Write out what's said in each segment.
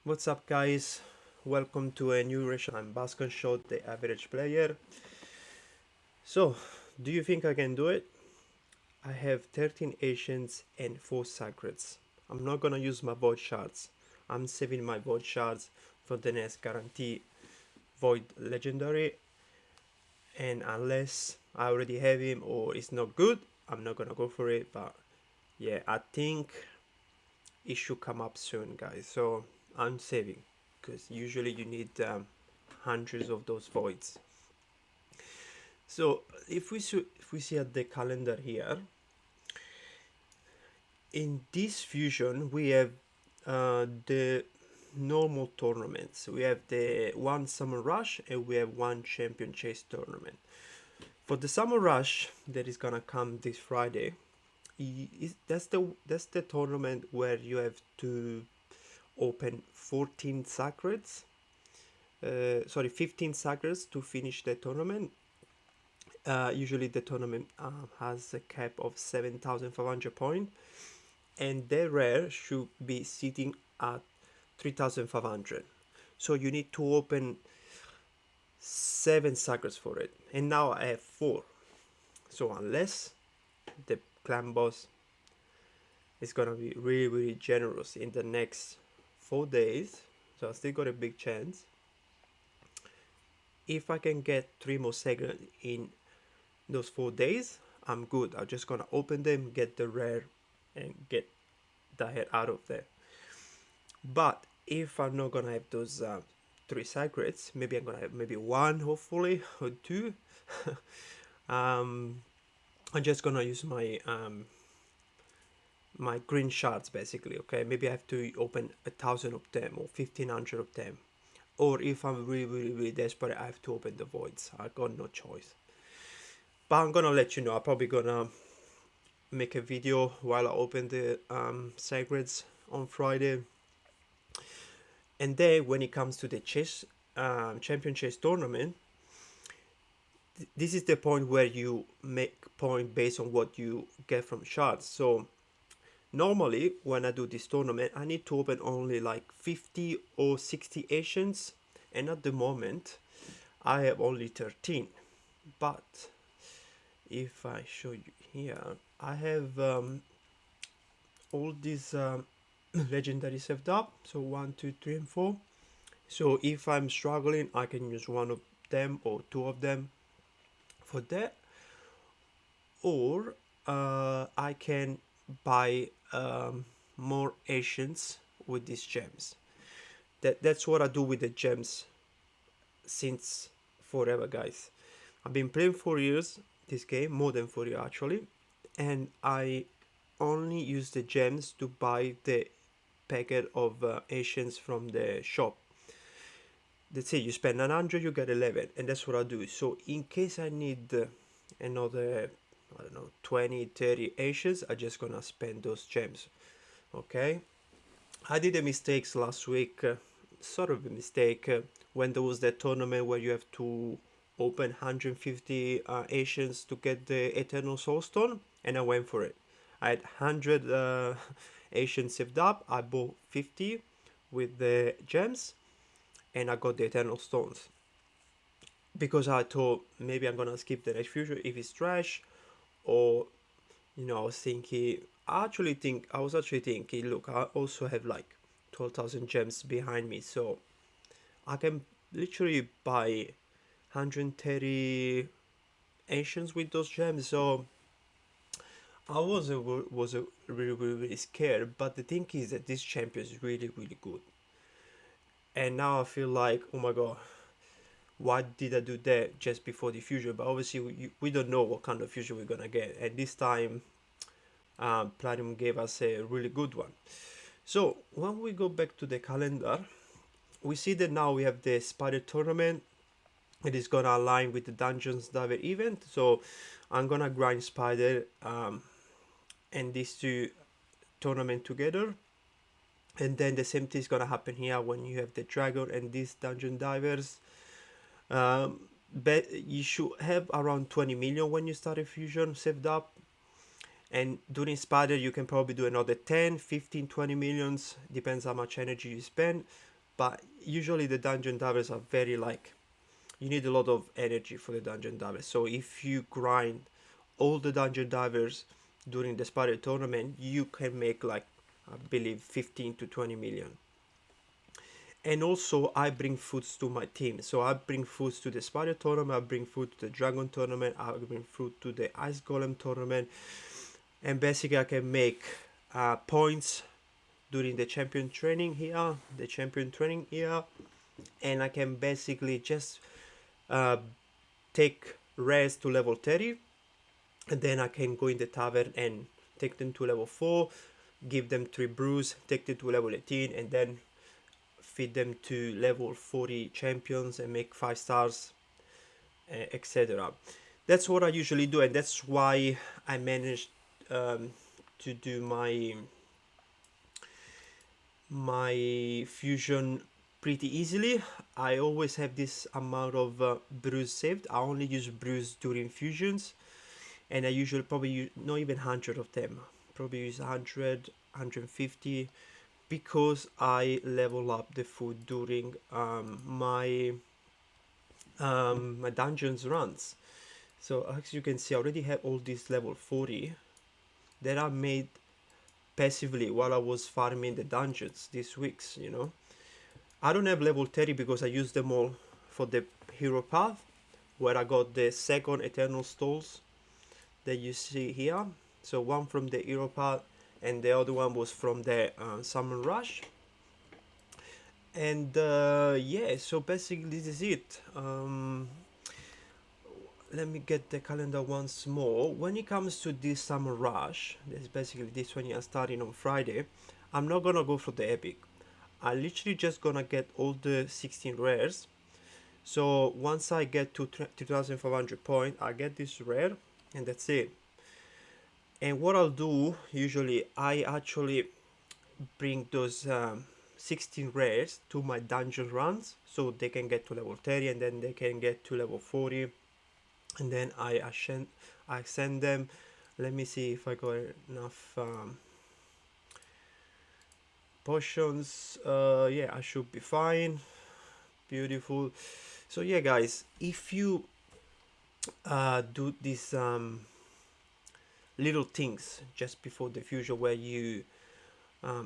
What's up, guys? Welcome to a new reaction. I'm Bascon Shot, the average player. So, do you think I can do it? I have 13 Asians and 4 Sacreds. I'm not gonna use my Void Shards. I'm saving my Void Shards for the next guarantee Void Legendary. And unless I already have him or it's not good, I'm not gonna go for it. But yeah, I think it should come up soon, guys. So I'm saving because usually you need hundreds of those voids. So if we see at the calendar here, in this fusion we have the normal tournaments. We have the one Summer Rush and we have one Champion Chase tournament. For the Summer Rush that is gonna come this Friday, that's the tournament where you have to open 14 sacreds. 15 sacreds to finish the tournament. Usually the tournament has a cap of 7,500 points, and the rare should be sitting at 3,500. So you need to open 7 sacreds for it, and now I have 4. So unless the clan boss is gonna be really generous in the next 4 days, so I still got a big chance. If I can get 3 more sacreds in those 4 days, I'm good. I'm just gonna open them, get the rare, and get the head out of there. But if I'm not gonna have those 3 sacreds, maybe I'm gonna have maybe 1, hopefully, or 2. I'm just gonna use my my green shards basically. Okay, maybe I have to open 1,000 of them or 1,500 of them, or if I'm really desperate, I have to open the voids. I got no choice. But I'm gonna let you know. I'm probably gonna make a video while I open the sacreds on Friday. And then when it comes to the chess champion chess tournament, this is the point where you make point based on what you get from shards. So normally when I do this tournament, I need to open only like 50 or 60 Asians, and at the moment I have only 13. But if I show you here, I have all these legendary saved up. So 1, 2, 3, and 4. So if I'm struggling, I can use one of them or 2 of them for that, or I can buy more Asians with these gems. That's what I do with the gems since forever, guys. I've been playing 4 years this game, more than 4 years actually, and I only use the gems to buy the packet of Asians from the shop. Let's say you spend 900, you get 11, and that's what I do. So in case I need another, I don't know, 20, 30 Asians, I just gonna spend those gems. Okay, I did a mistake last week, sort of a mistake, when there was that tournament where you have to open 150 Asians to get the Eternal Soulstone, and I went for it. I had 100 Asians saved up. I bought 50 with the gems, and I got the Eternal Stones because I thought maybe I'm gonna skip the next future if it's trash, or I was thinking. I was actually thinking, look, I also have like 12,000 gems behind me, so I can literally buy 130 Ancients with those gems. So I was really scared. But the thing is that this champion is really good, and now I feel like, oh my god, why did I do that just before the fusion? But obviously we don't know what kind of fusion we're gonna get, and this time Platinum gave us a really good one. So when we go back to the calendar, we see that now we have the Spider tournament. It is gonna align with the Dungeons Diver event, so I'm gonna grind Spider and these two tournament together, and then the same thing is gonna happen here when you have the Dragon and these Dungeon Divers. But you should have around 20 million when you start a fusion saved up, and during Spider you can probably do another 10, 15, 20 millions, depends how much energy you spend. but usually the dungeon divers are very like, you need a lot of energy for the dungeon divers. So if you grind all the dungeon divers during the spider tournament, you can make like, I believe, 15 to 20 million. And also I bring foods to my team. So I bring foods to the spider tournament, I bring food to the dragon tournament, I bring food to the ice golem tournament, and basically I can make points during the champion training here, and I can basically just take rares to level 30, and then I can go in the tavern and take them to level 4, give them 3 brews, take them to level 18, and then feed them to level 40 champions and make 5 stars, etc. That's what I usually do, and that's why I managed to do my fusion pretty easily. I always have this amount of brews saved. I only use brews during fusions, and I usually probably use not even 100 of them, probably use 100, 150, because I level up the food during my dungeons runs. So as you can see, I already have all these level 40 that I made passively while I was farming the dungeons these weeks, you know. I don't have level 30 because I used them all for the hero path, where I got the second eternal stalls that you see here. So one from the hero path and the other one was from the summon rush. And yeah, so basically this is it. Let me get the calendar once more. When it comes to this summer rush, that's basically this one here starting on Friday, I'm not gonna go for the epic. I literally just gonna get all the 16 rares. So once I get to 2500 points, I get this rare, and that's it. And what I'll do, usually I actually bring those 16 rares to my dungeon runs, so they can get to level 30, and then they can get to level 40, and then I send them. Let me see if I got enough potions. Yeah, I should be fine. Beautiful. So yeah, guys, if you do these little things just before the fusion, where you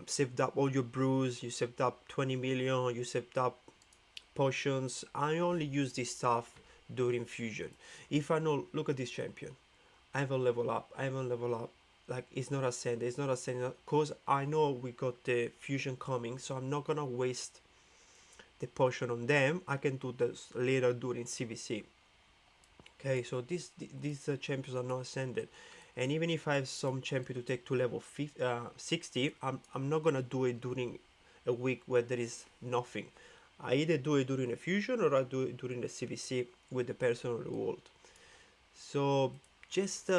saved up all your brews, you saved up 20 million, you saved up potions. I only use this stuff during fusion. If I know, look at this champion, I haven't leveled up, like it's not ascended, because I know we got the fusion coming, so I'm not gonna waste the potion on them. I can do this later during CVC. Okay, so these champions are not ascended, and even if I have some champion to take to level 60, I'm not gonna do it during a week where there is nothing. I either do it during a fusion or I do it during the CVC with the personal reward. So just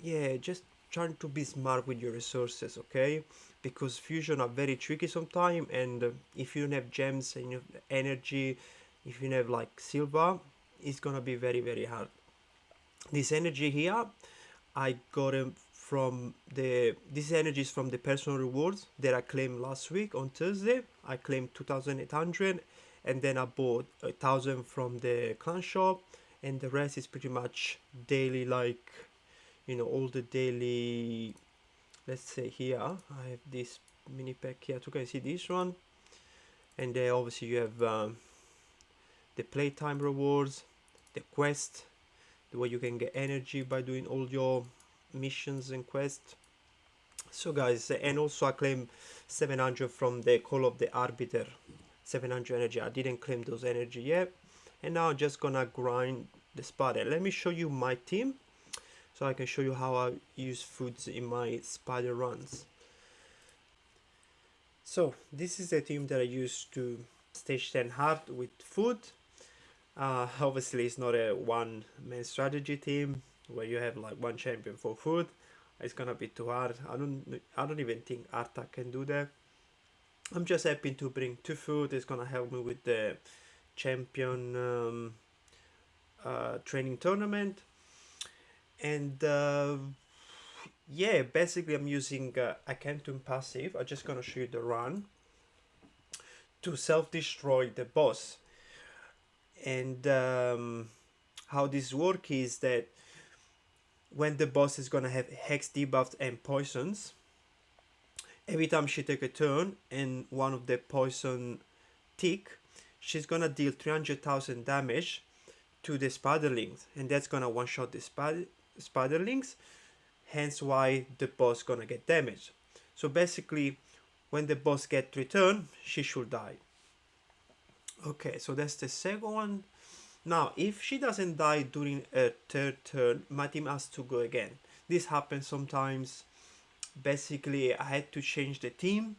yeah, just trying to be smart with your resources, okay? Because fusion are very tricky sometimes, and if you don't have gems and you have energy, if you don't have like silver, it's gonna be very very hard. This energy here, I got them from this energy is from the personal rewards that I claimed last week on Thursday. I claimed 2,800, and then I bought 1,000 from the clan shop, and the rest is pretty much daily, like, you know, all the daily. Let's say here I have this mini pack here. You can see this one, and then obviously you have the playtime rewards, the quest, the way you can get energy by doing all your missions and quests. So guys, and also I claim 700 from the Call of the Arbiter, 700 energy. I didn't claim those energy yet, and now I'm just gonna grind the spider. Let me show you my team, so I can show you how I use foods in my spider runs. So this is the team that I use to stage 10 hard with food. Obviously it's not a one-man strategy team where you have like one champion for food. It's gonna be too hard. I don't even think Arta can do that. I'm just happy to bring 2 food. It's gonna help me with the champion training tournament. And yeah, basically I'm using a Canton passive. I'm just gonna show you the run to self-destroy the boss. And how this works is that when the boss is gonna have hex debuffs and poisons, every time she take a turn and one of the poison tick, she's gonna deal 300,000 damage to the spiderlings, and that's gonna one shot the spiderlings, hence why the boss gonna get damaged. So basically, when the boss get returned, she should die. Okay, so that's the second one. Now, if she doesn't die during a third turn, my team has to go again. This happens sometimes. Basically, I had to change the team.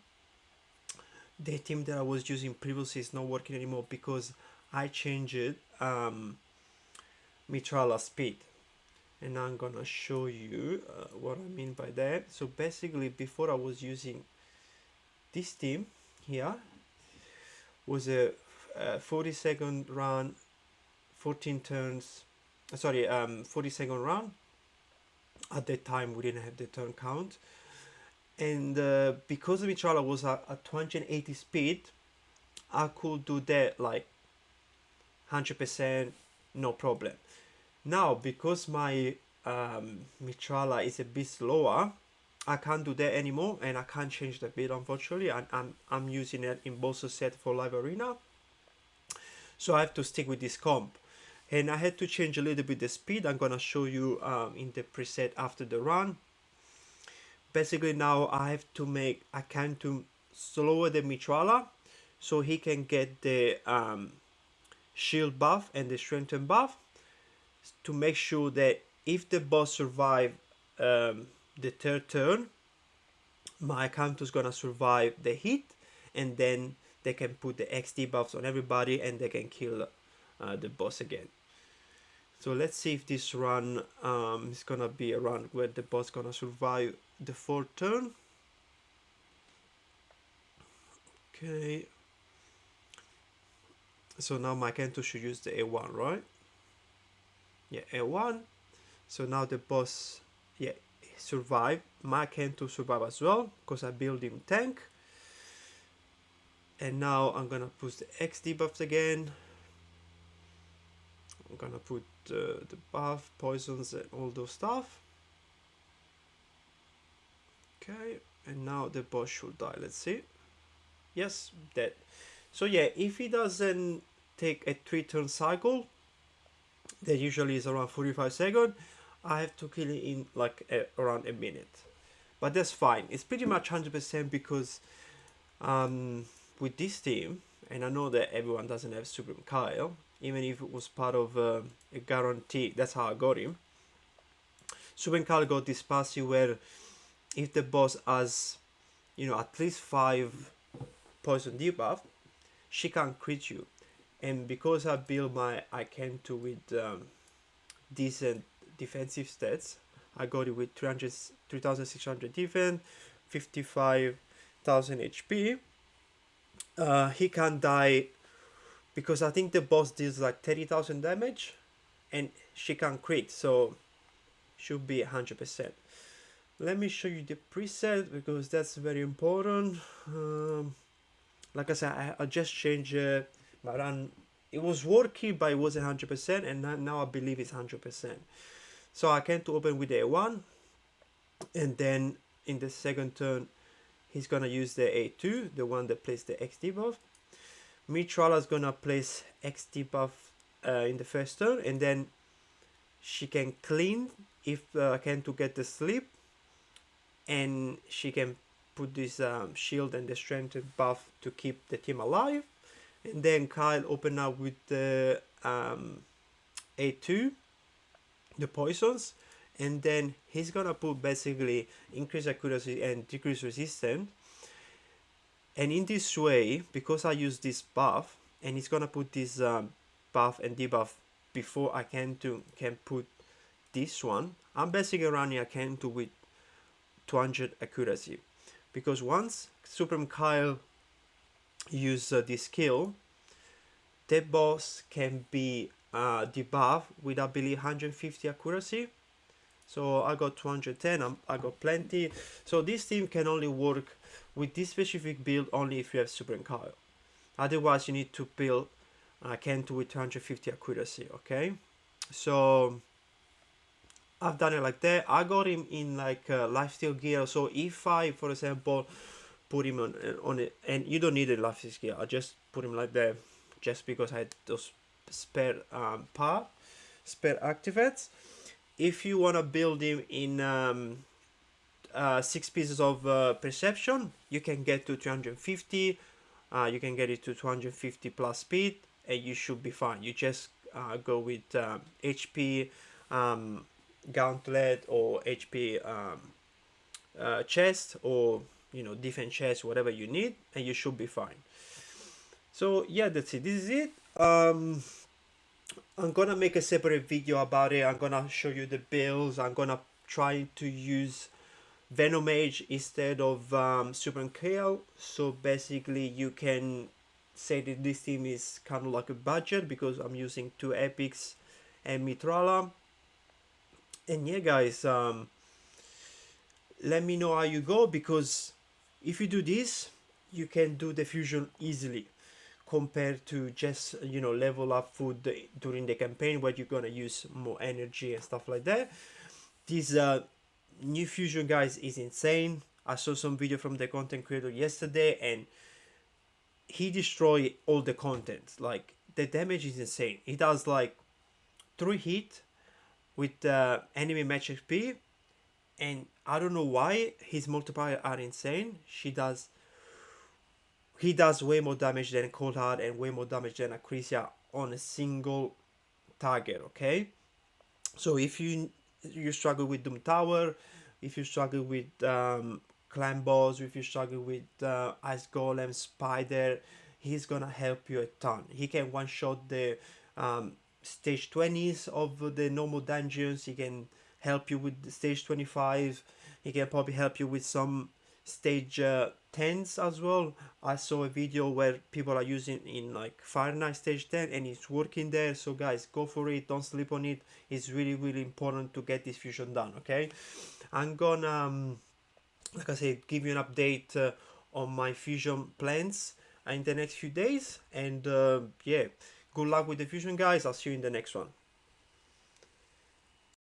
The team that I was using previously is not working anymore because I changed Mitrala speed. And I'm gonna show you what I mean by that. So basically, before I was using this team here, was a 40-second run, 14 turns, 40-second run. At that time we didn't have the turn count, and because Mitrala was at 280 speed, I could do that like 100% no problem. Now because my Mitrala is a bit slower, I can't do that anymore, and I can't change the build unfortunately. I'm using it in Bossa set for Live Arena, so I have to stick with this comp. And I had to change a little bit the speed. I'm gonna show you in the preset after the run. Basically now I can to slower the Mitrala so he can get the shield buff and the strengthen buff, to make sure that if the boss survive the third turn, my account is gonna survive the hit, and then they can put the XD buffs on everybody and they can kill the boss again. So let's see if this run is gonna be a run where the boss gonna survive the fourth turn. Okay. So now my Kento should use the A1, right? Yeah, A1. So now the boss, yeah, survive. My Kento survive as well because I build him tank. And now I'm gonna push the X debuffs again. I'm gonna put the buff, poisons, and all those stuff. Okay, and now the boss should die. Let's see. Yes, dead. So yeah, if he doesn't take a 3-turn cycle, that usually is around 45 seconds, I have to kill it in like around a minute. But that's fine. It's pretty much 100% because with this team, and I know that everyone doesn't have Supreme Kyle, even if it was part of a guarantee. That's how I got him. Supreme Kyle got this passive where if the boss has, at least 5 poison debuff, she can crit you. And because I build my Ikento with decent defensive stats, I got it with 3,600 defense, 55,000 HP. He can die because I think the boss deals like 30,000 damage and she can crit, so should be 100%. Let me show you the preset because that's very important. Like I said, I just changed my run. It was working, but it wasn't 100%, and now I believe it's 100%. So I came to open with the A1, and then in the second turn, he's gonna use the A2, the one that plays the X debuff. Mitrala is gonna place X debuff in the first turn, and then she can clean if can to get the sleep, and she can put this shield and the strength buff to keep the team alive. And then Kyle open up with the A2, the poisons, and then he's gonna put basically increase accuracy and decrease resistance. And in this way, because I use this buff, and he's gonna put this buff and debuff before I can put this one, I'm basically running Ikento with 200 accuracy. Because once Supreme Kyle use this skill, the boss can be debuffed with I believe 150 accuracy. So I got 210, I got plenty. So this team can only work with this specific build only if you have Supreme Kyle. Otherwise, you need to build Kento with 250 accuracy. Okay, so I've done it like that. I got him in like lifesteal gear. So if I, for example, put him on it, and you don't need a lifesteal gear. I just put him like that, just because I had those spare spare activates. If you wanna build him in 6 pieces of perception, you can get to 350. You can get it to 250 plus speed, and you should be fine. You just go with HP gauntlet or HP chest, or defense chest, whatever you need, and you should be fine. So yeah, that's it. This is it. I'm gonna make a separate video about it. I'm gonna show you the builds. I'm gonna try to use Venomage instead of Super Kale. So basically you can say that this team is kind of like a budget, because I'm using 2 epics and Mitrala. And yeah guys, let me know how you go, because if you do this, you can do the fusion easily, compared to just level up food during the campaign, where you're gonna use more energy and stuff like that. This new fusion, guys, is insane. I saw some video from the content creator yesterday, and he destroyed all the content. Like, the damage is insane. He does like 3 hit with enemy match XP, and I don't know why his multiplier are insane. He does way more damage than Cold Heart, and way more damage than Acrisia on a single target. Okay, so if you struggle with Doom Tower, if you struggle with clan boss, if you struggle with Ice Golem, Spider, he's gonna help you a ton. He can one shot the stage 20s of the normal dungeons. He can help you with the stage 25. He can probably help you with some stage 10s as well. I saw a video where people are using in like Fire Knight stage 10, and it's working there. So guys, go for it, don't sleep on it. It's really, really important to get this fusion done. Okay, I'm gonna like I said, give you an update on my fusion plans in the next few days. And yeah, good luck with the fusion, guys. I'll see you in the next one.